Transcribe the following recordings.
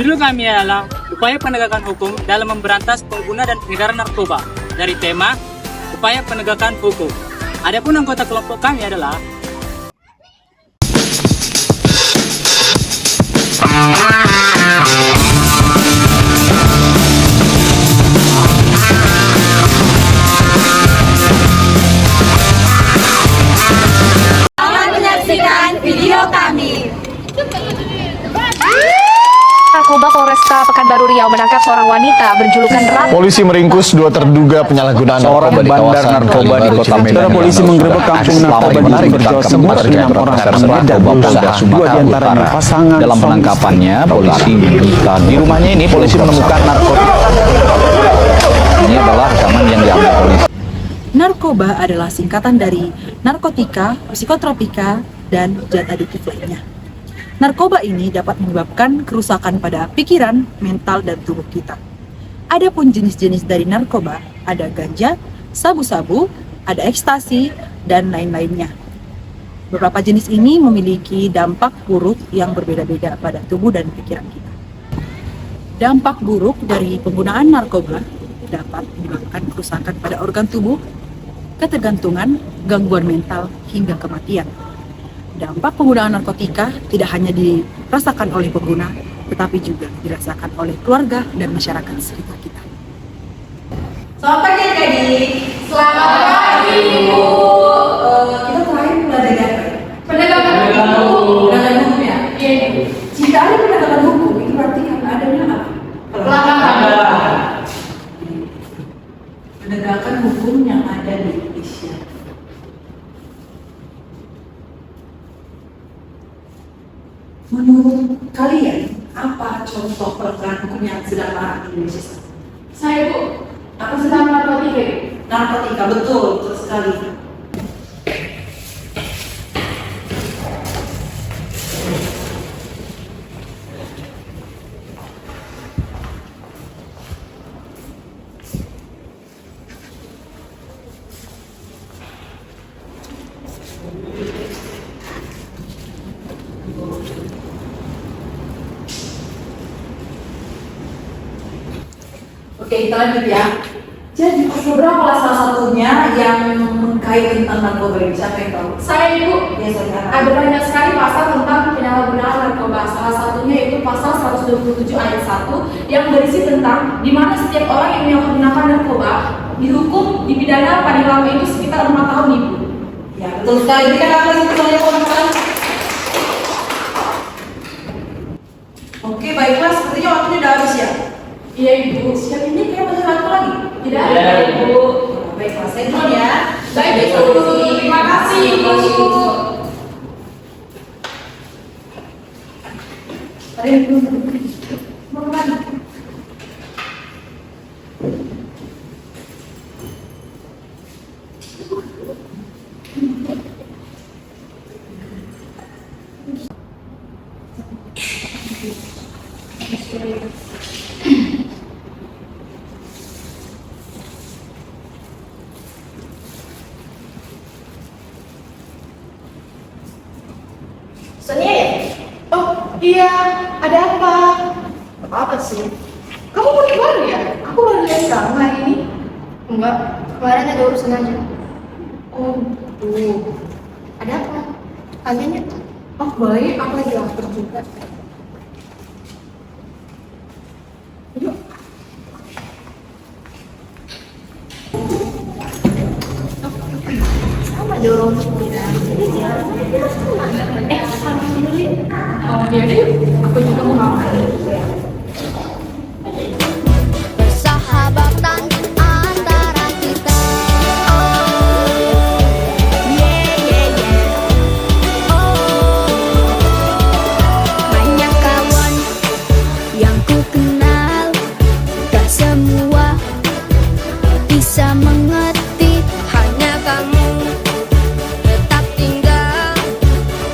Judul kami adalah upaya penegakan hukum dalam memberantas pengguna dan peredaran narkoba dari tema upaya penegakan hukum. Adapun anggota kelompok kami adalah Selamat menyaksikan video kami. Narkoba Polresta Pekanbaru Riau menangkap seorang wanita berjulukan Ratu. Polisi meringkus dua terduga penyalahgunaan seorang narkoba di bandar kawasan narkoba di Kota Medan. Polisi menggerebek kampung narkoba di Sumber Jawa Timur. 6 orang beredar Polda Sumatera diantaranya Utara. pasangan. Dalam penangkapannya, polisi menyita di rumahnya ini polisi menemukan narkotika. Ini adalah rekaman yang diambil polisi. Narkoba adalah singkatan dari narkotika, psikotropika, dan zat adiktif lainnya. Narkoba ini dapat menyebabkan kerusakan pada pikiran, mental, dan tubuh kita. Adapun jenis-jenis dari narkoba, ada ganja, sabu-sabu, ada ekstasi, dan lain-lainnya. Beberapa jenis ini memiliki dampak buruk yang berbeda-beda pada tubuh dan pikiran kita. Dampak buruk dari penggunaan narkoba dapat menyebabkan kerusakan pada organ tubuh, ketergantungan, gangguan mental, hingga kematian. Dampak penggunaan narkotika tidak hanya dirasakan oleh pengguna, tetapi juga dirasakan oleh keluarga dan masyarakat sekitar kita. Selamat pagi adik-adik. Selamat pagi Ibu. Kita terakhir belajar penegakan hukum. Penegakan hukum ya? Iya. Jika ada penegakan hukum, itu berarti kan adanya apa? Pelanggaran. Penegakan hukum yang ada di Indonesia. Menurut kalian, apa contoh pelanggaran hukum yang sedang marak di Indonesia? Saya Bu, aku sedang narkotika. Narkotika, betul sekali. Oke, kita lanjut ya. Jadi, beberapa salah satunya yang mengkait tentang narkoba ini, siapa yang tahu? Saya Ibu. Ya, saudara. Ada banyak sekali pasal tentang penyalahgunaan narkoba. Salah satunya itu pasal 127 ayat 1 yang berisi tentang di mana setiap orang yang menyalahgunakan narkoba dihukum dipidana paling lama itu sekitar 4 tahun Ibu. Ya, betul sekali. Berikan aplaus untuk saya, kawan-kawan. Oke, baiklah. Sepertinya waktunya udah habis ya. Iya Ibu. Siap ini kayak masih waktu lagi? Tidak ada Ibu. Baiklah, saya duluan ya. Baik Ibu. Terima kasih Ibu. Ada yang belum mau kemana? Sonia ya? Oh iya, ada apa? Apa sih? Kamu murid baru ya? Aku baru lihat sekarang hari ini. Enggak, kemarin ada urusan aja. Oh, tuh. Ada apa? Agennya? Oh baik, aku lagi lapar juga. Yuk. Sama dorong kita. Sama dulu. Oh, ya deh. Aku juga mau makan. Persahabatan antara kita. Banyak kawan yang ku kenal, tak semua bisa mengerti. Hanya kamu tetap tinggal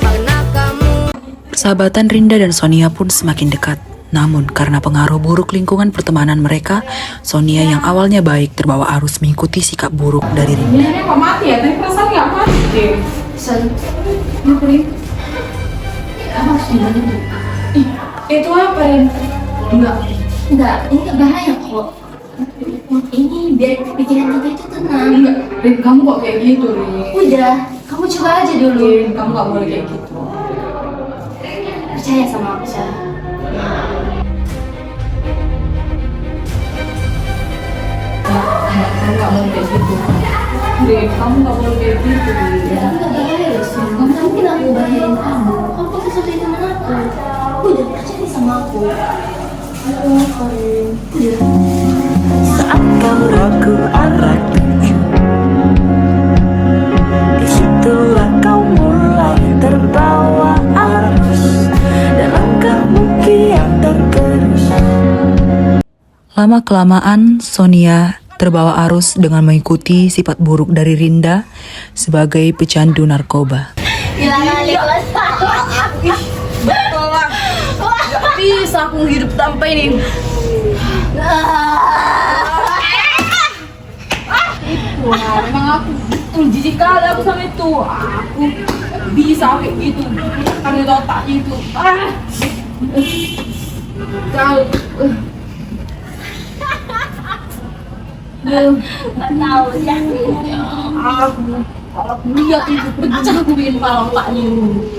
karena kamu. Persahabatan Rinda dan Sonia pun semakin dekat. Namun karena pengaruh buruk lingkungan pertemanan mereka, Sonia yang awalnya baik terbawa arus mengikuti sikap buruk dari Rinda. Ini kok mati ya? Tapi perasaan nggak mati deh. Sen, apa nih? Apa sih? Itu apa Rin? Enggak, ini nggak bahaya kok. Ini biar pikiran kita itu tenang. Enggak, Rin, kamu kok kayak gitu, Rin? Udah, kamu coba aja dulu. Rin, kamu gak boleh kayak gitu. Percaya sama aku, Sa. Kamu gak boleh kayak gitu. Rin, kamu gak boleh kayak gitu, Rin. Ya, tapi nggak bahaya loh, Sa. Kamu mungkin aku bahayain kamu. Kamu pasti sesuai teman aku. Udah, percaya sama aku. Ayo, Karin. Udah. Saat kau ragu arah tuju, disitulah kau mulai terbawa arus dan langkahmu kian tergerus. Lama-kelamaan, Sonia terbawa arus dengan mengikuti sifat buruk dari Rinda sebagai pecandu narkoba. Gila kali, kelas. Betul lah. Gak bisa aku hidup tanpa ini. Wah, memang aku jijik kali aku sama itu. Aku bisa kayak gitu. Karena itu otaknya itu. Kau. Nggak tahu ya. Aku kalau aku lihat itu pecah aku bikin kepala otaknya.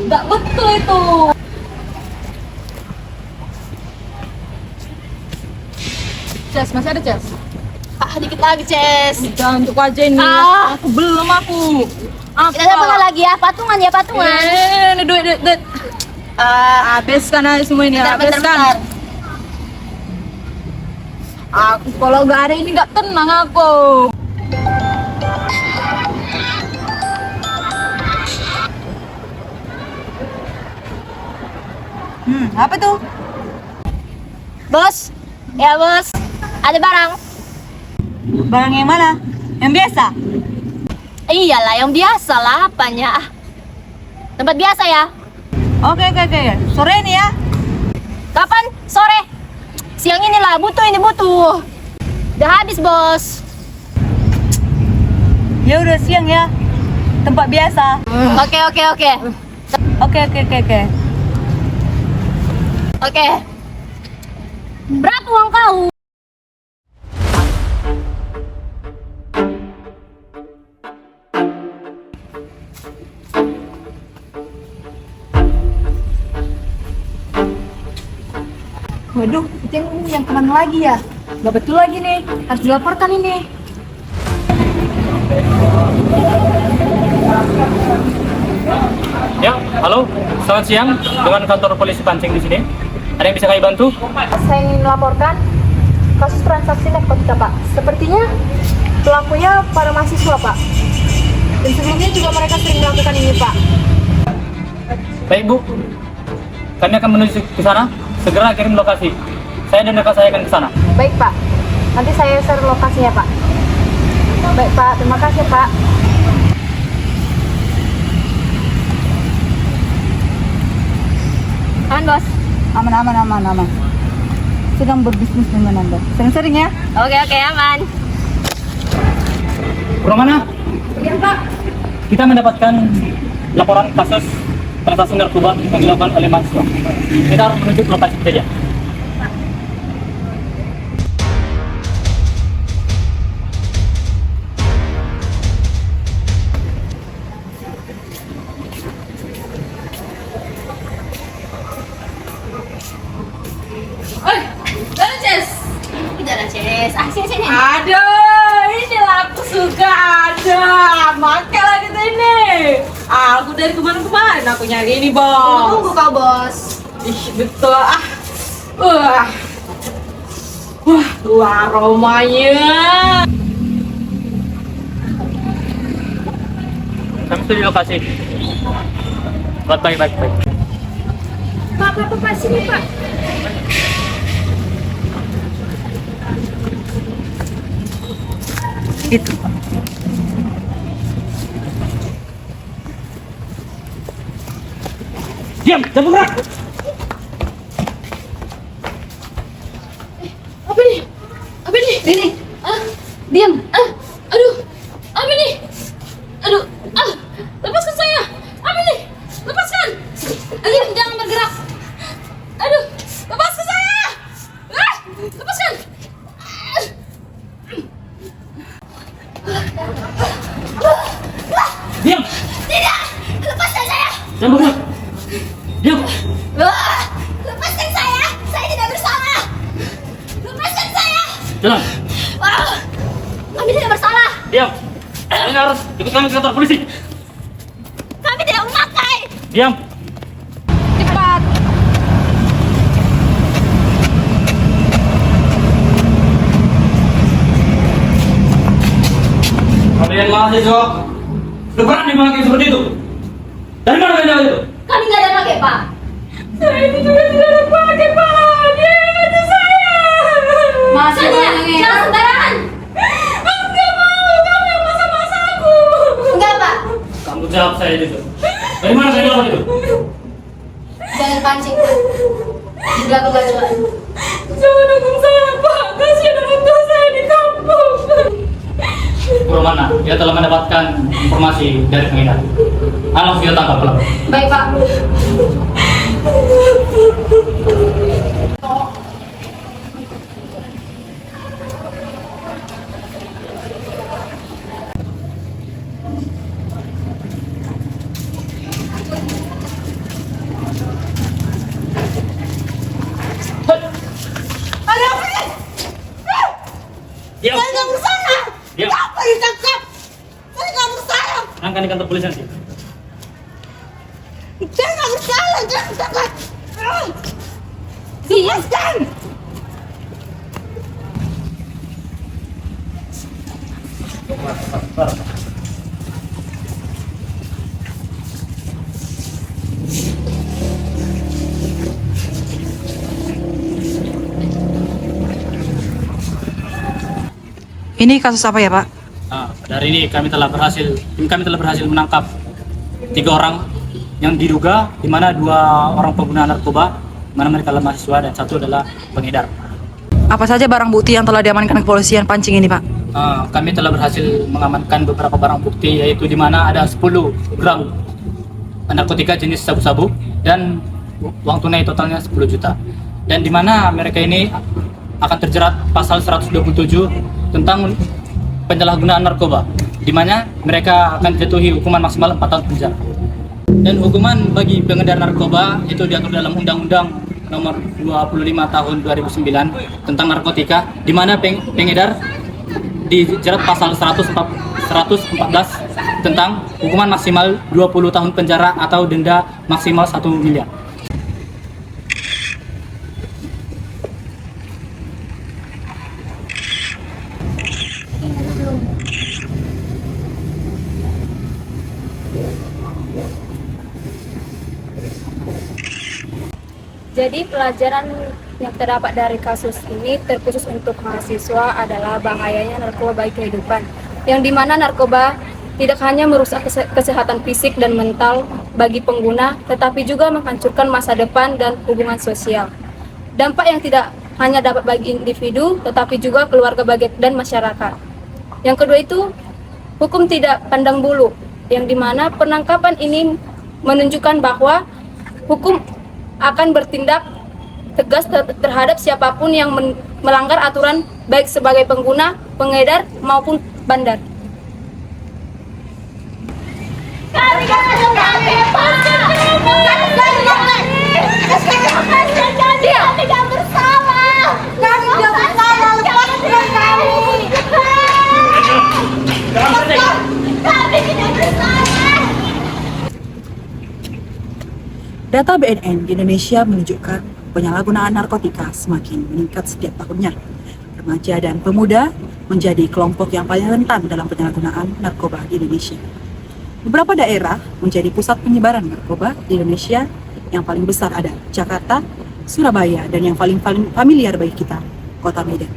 Nggak betul itu. Ces, masih ada Ces? Dikit lagi, Ces. Jangan untuk aja ini. Aku belum aku. Kita dapat lagi ya, patungan ya, patungan. Ini duit. Habiskan aja semua ini, habiskan. Aku kalau nggak ada ini nggak tenang aku. Apa tuh? Bos, ya bos. Ada barang. Barang yang mana? Yang biasa? Iyalah, yang biasa lah, apanya. Tempat biasa ya. Oke. Sore ini ya? Kapan? Sore. Siang ini lah, ini butuh. Udah habis, bos. Ya udah siang ya. Tempat biasa. Oke. Oke. Berapa uang kau? Waduh, itu yang kemana lagi ya? Gak betul lagi nih, harus dilaporkan ini. Ya, halo. Selamat siang. Dengan kantor polisi Pancing di sini. Ada yang bisa kami bantu? Saya ingin melaporkan kasus transaksi narkotika, Pak. Sepertinya pelakunya para mahasiswa, Pak. Dan sebelumnya juga mereka sering melakukan ini, Pak. Baik, Bu. Kami akan menuju ke sana. Segera kirim lokasi. Saya dan rekan saya akan ke sana. Baik, Pak. Nanti saya share lokasinya, Pak. Baik, Pak. Terima kasih, Pak. Aman, bos. Aman. Sedang berbisnis dengan Anda. Sering-sering ya. Oke, aman. Kurang mana? Iya, Pak. Kita mendapatkan laporan kasus transaksi narkoba yang dilakukan oleh mahasiswa. Kita harus menuju ke lokasi kejadian. Sini. Aduh, inilah aku suka. Ada, makan lagi tuh ini. Aku dari kemarin aku nyari ini, bos. Tunggu kau, bos. Ih, betul. Wah, aromanya. Kami sudah di lokasi. Baik. Pak, sini, Pak. Itu. Diam, jangan bergerak. Apa nih? Ini. Diam. Aduh. Apa nih? Aduh. Lepaskan saya. Apa nih? Lepaskan. Diam, jangan bergerak. Aduh. Lepaskan saya. Jangan. Diam. Lepaskan saya tidak bersalah. Lepaskan saya. Jalan. Kami tidak bersalah. Diam. Kalian harus ikut kami ke kantor polisi. Kami tidak memakai. Diam. Cepat. Kalian mahasiswa sudah berani memakai seperti itu? Dari mana kalian dapat itu? Kami tidak ada pakai, Pak. Saya itu juga tidak ada pakai, Pak. Dia ngajak saya. Sonia, jangan sembarangan. Aku nggak mau. Kamu yang masa-masa aku. Enggak, Pak. Kamu jawab saya itu. Dari mana kalian dapat itu? Jangan pancing, Pak. Di belakang bajuan. Jangan hukum saya, Pak. Kasihan orang tua saya di kampung. Purwamana, dia telah mendapatkan informasi dari pengedar. Langsung dia tangkap pelaku. Baik, Pak. Diam. Saya nggak bersalah. Diam. Apa ditangkap? Saya nggak bersalah. Angkat di kantor polisi nanti. Saya nggak bersalah. Jangan tangkap. Lepaskan. Ini kasus apa ya, Pak? Nah, dari ini tim kami telah berhasil menangkap 3 orang yang diduga, di mana 2 orang pengguna narkoba, di mana mereka adalah mahasiswa dan 1 adalah pengedar. Apa saja barang bukti yang telah diamankan kepolisian Pancing ini, Pak? Kami telah berhasil mengamankan beberapa barang bukti, yaitu di mana ada 10 gram narkotika jenis sabu-sabu dan uang tunai totalnya 10 juta. Dan di mana mereka ini akan terjerat pasal 127 tentang penyalahgunaan narkoba, di mana mereka akan dijatuhi hukuman maksimal 4 tahun penjara. Dan hukuman bagi pengedar narkoba itu diatur dalam Undang-Undang Nomor 25 Tahun 2009 tentang narkotika, di mana pengedar dijerat pasal 114 tentang hukuman maksimal 20 tahun penjara atau denda maksimal 1 miliar. Jadi pelajaran yang terdapat dari kasus ini terkhusus untuk mahasiswa adalah bahayanya narkoba bagi kehidupan, yang dimana narkoba tidak hanya merusak kesehatan fisik dan mental bagi pengguna, tetapi juga menghancurkan masa depan dan hubungan sosial. Dampak yang tidak hanya dapat bagi individu, tetapi juga keluarga dan masyarakat. Yang kedua itu, hukum tidak pandang bulu, yang dimana penangkapan ini menunjukkan bahwa hukum akan bertindak tegas terhadap siapapun yang melanggar aturan, baik sebagai pengguna, pengedar, maupun bandar. Kami tidak bersalah. Kami tidak bersalah. Lepaskan kami. Kami tidak bersalah. Data BNN di Indonesia menunjukkan penyalahgunaan narkotika semakin meningkat setiap tahunnya. Remaja dan pemuda menjadi kelompok yang paling rentan dalam penyalahgunaan narkoba di Indonesia. Beberapa daerah menjadi pusat penyebaran narkoba di Indonesia. Yang paling besar ada Jakarta, Surabaya, dan yang paling familiar bagi kita, Kota Medan.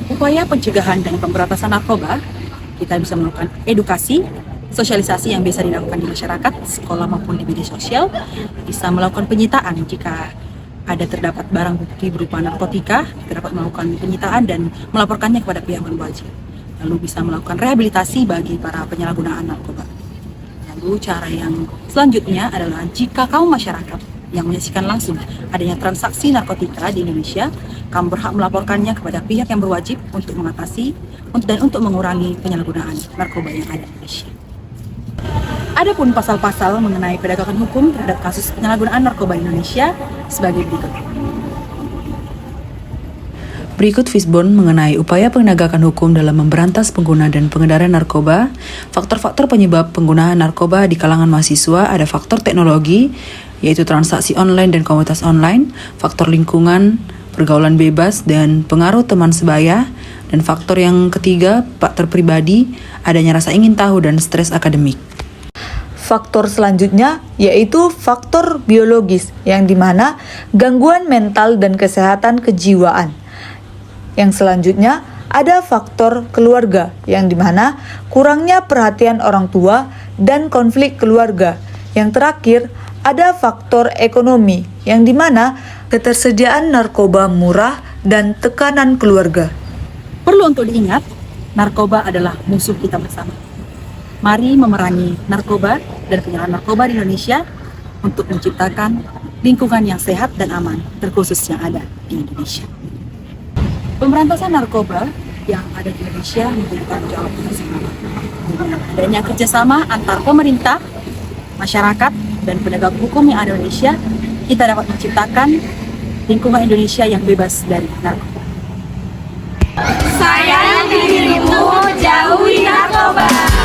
Upaya pencegahan dan pemberantasan narkoba, kita bisa melakukan edukasi, sosialisasi yang biasa dilakukan di masyarakat, sekolah maupun di media sosial, bisa melakukan penyitaan jika ada terdapat barang bukti berupa narkotika, kita dapat melakukan penyitaan dan melaporkannya kepada pihak berwajib. Lalu bisa melakukan rehabilitasi bagi para penyalahgunaan narkoba. Lalu cara yang selanjutnya adalah jika kamu masyarakat yang menyaksikan langsung adanya transaksi narkotika di Indonesia, kamu berhak melaporkannya kepada pihak yang berwajib untuk mengatasi dan untuk mengurangi penyalahgunaan narkoba yang ada di Indonesia. Adapun pasal-pasal mengenai penegakan hukum terhadap kasus penyalahgunaan narkoba di Indonesia sebagai berikut. Berikut Fishbone mengenai upaya penegakan hukum dalam memberantas pengguna dan pengedar narkoba. Faktor-faktor penyebab penggunaan narkoba di kalangan mahasiswa ada faktor teknologi, yaitu transaksi online dan komunitas online, faktor lingkungan, pergaulan bebas, dan pengaruh teman sebaya, dan faktor yang ketiga, faktor pribadi, adanya rasa ingin tahu dan stres akademik. Faktor selanjutnya yaitu faktor biologis, yang dimana gangguan mental dan kesehatan kejiwaan. Yang selanjutnya ada faktor keluarga, yang dimana kurangnya perhatian orang tua dan konflik keluarga. Yang terakhir ada faktor ekonomi, yang dimana ketersediaan narkoba murah dan tekanan keluarga. Perlu untuk diingat, narkoba adalah musuh kita bersama. Mari memerangi narkoba dan penyalahgunaan narkoba di Indonesia untuk menciptakan lingkungan yang sehat dan aman, terkhusus yang ada di Indonesia. Pemberantasan narkoba yang ada di Indonesia menjadi tanggung jawab kita semua. Dengan adanya kerjasama antar pemerintah, masyarakat, dan penegak hukum yang ada di Indonesia, kita dapat menciptakan lingkungan Indonesia yang bebas dari narkoba. Sayang dirimu, jauhi narkoba.